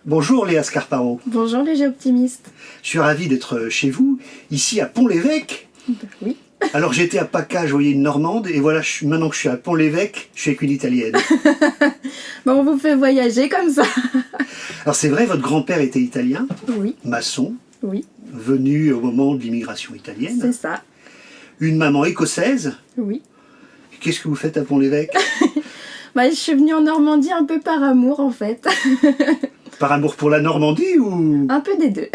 Bonjour Léa Scarparo. Bonjour les géoptimistes. Je suis ravi d'être chez vous, ici à Pont-l'Évêque. Oui. Alors j'étais à PACA, je voyais une Normande, et voilà, maintenant que je suis à Pont-l'Évêque, je suis avec une Italienne. Bon, on vous fait voyager comme ça. Alors c'est vrai, votre grand-père était italien, Oui, maçon, oui, venu au moment de l'immigration italienne. c'est ça. Une maman écossaise. Oui. Qu'est-ce que vous faites à Pont-l'Évêque? Je suis venue en Normandie un peu par amour en fait. Par amour pour la Normandie ou... Un peu des deux.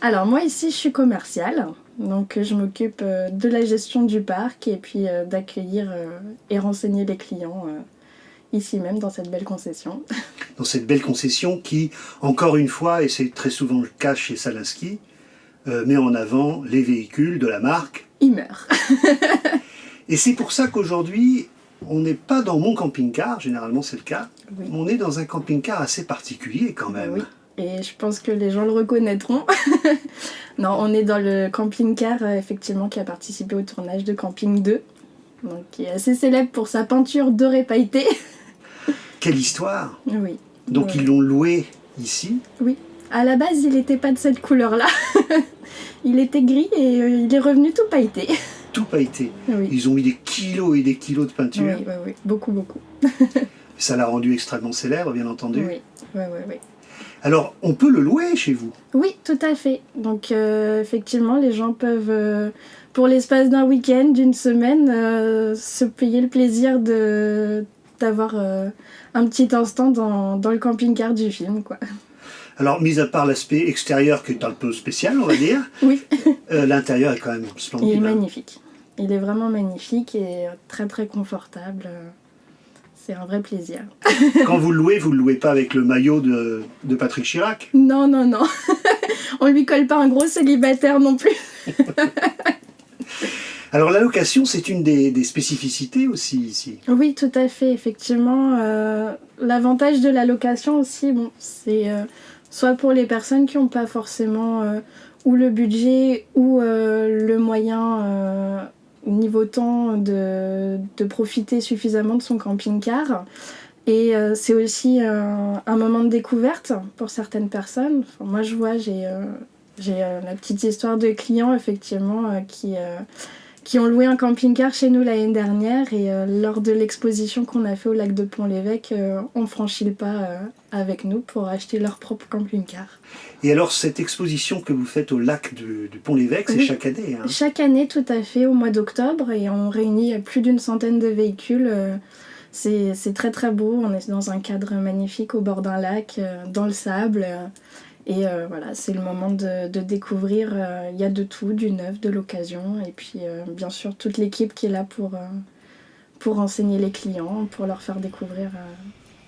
Alors moi ici je suis commerciale, donc je m'occupe de la gestion du parc et puis d'accueillir et renseigner les clients ici même dans cette belle concession. Dans cette belle concession qui, encore une fois, et c'est très souvent le cas chez Salinski, met en avant les véhicules de la marque. Il meurt. Et c'est pour ça qu'aujourd'hui, on n'est pas dans mon camping-car, généralement c'est le cas, Oui. on est dans un camping-car assez particulier quand même. Oui. Et je pense que les gens le reconnaîtront. Non, on est dans le camping-car effectivement qui a participé au tournage de Camping 2, donc qui est assez célèbre pour sa peinture dorée pailletée. Quelle histoire! Oui. Donc Ouais. ils l'ont loué ici. Oui. À la base, il n'était pas de cette couleur-là. Il était gris et il est revenu tout pailleté. Tout pailleté. Oui. Ils ont mis des kilos et des kilos de peinture. Oui, oui, oui. Beaucoup, beaucoup. Ça l'a rendu extrêmement célèbre, bien entendu. Oui, oui, oui, oui. Alors, on peut le louer chez vous. Oui, tout à fait. Donc, effectivement, les gens peuvent, pour l'espace d'un week-end, d'une semaine, se payer le plaisir d'avoir un petit instant dans le camping-car du film, quoi. Alors, mis à part l'aspect extérieur qui est un peu spécial, on va dire, Oui, l'intérieur est quand même il splendide. est hein. magnifique. Il est vraiment magnifique et très, très confortable. C'est un vrai plaisir. Quand vous le louez pas avec le maillot de Patrick Chirac. Non, non, non. On lui colle pas un gros célibataire non plus. Alors, la location, c'est une des spécificités aussi ici. Oui, tout à fait, effectivement. L'avantage de la location aussi, bon, c'est soit pour les personnes qui n'ont pas forcément ou le budget ou le moyen niveau temps de profiter suffisamment de son camping-car. Et c'est aussi un moment de découverte pour certaines personnes. Enfin, moi, je vois, j'ai la petite histoire de clients, effectivement, qui ont loué un camping-car chez nous l'année dernière et lors de l'exposition qu'on a fait au lac de Pont-l'Évêque, ont franchi le pas avec nous pour acheter leur propre camping-car. Et alors, cette exposition que vous faites au lac du Pont-l'Évêque, c'est Oui. chaque année. Hein. Chaque année, tout à fait, au mois d'octobre, et on réunit plus d'une centaine de véhicules. C'est très très beau, on est dans un cadre magnifique au bord d'un lac, dans le sable. Et voilà, c'est le moment de découvrir, il y a de tout, du neuf, de l'occasion, et puis bien sûr toute l'équipe qui est là pour renseigner les clients, pour leur faire découvrir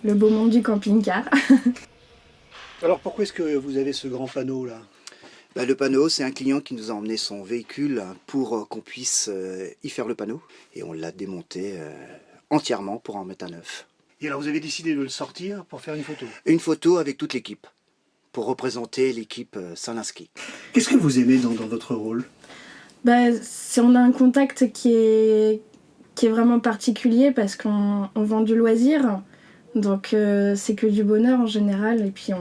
le beau monde du camping-car. Alors, pourquoi est-ce que vous avez ce grand panneau là? Le panneau, c'est un client qui nous a emmené son véhicule pour qu'on puisse y faire le panneau. Et on l'a démonté entièrement pour en mettre un neuf. Et alors, vous avez décidé de le sortir pour faire une photo. Une photo avec toute l'équipe, pour représenter l'équipe Salinski. Qu'est-ce que vous aimez dans votre rôle? On a un contact qui est vraiment particulier parce qu'on vend du loisir. Donc c'est que du bonheur en général et puis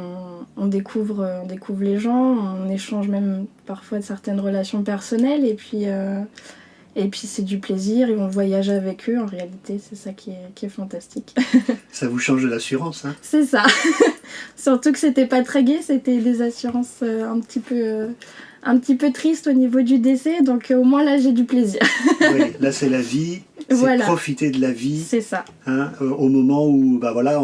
on découvre les gens, on échange même parfois de certaines relations personnelles et puis c'est du plaisir et on voyage avec eux en réalité, c'est ça qui est fantastique. Ça vous change de l'assurance, hein? C'est ça. Surtout que c'était pas très gai, c'était des assurances un petit peu tristes au niveau du décès, donc au moins là j'ai du plaisir. Oui, là c'est la vie, c'est Voilà. profiter de la vie, C'est ça. hein, au moment où voilà,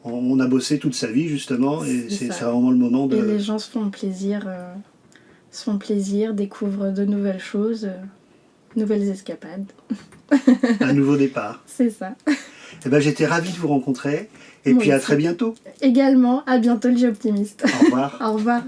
on a bossé toute sa vie justement, et C'est ça. c'est vraiment le moment Et de... les gens se font plaisir, découvrent de nouvelles choses, nouvelles escapades. un nouveau départ. C'est ça. Eh ben, j'étais ravi de vous rencontrer, et Moi puis à aussi. très bientôt. Également, à bientôt le Géoptimiste. Au revoir. Au revoir.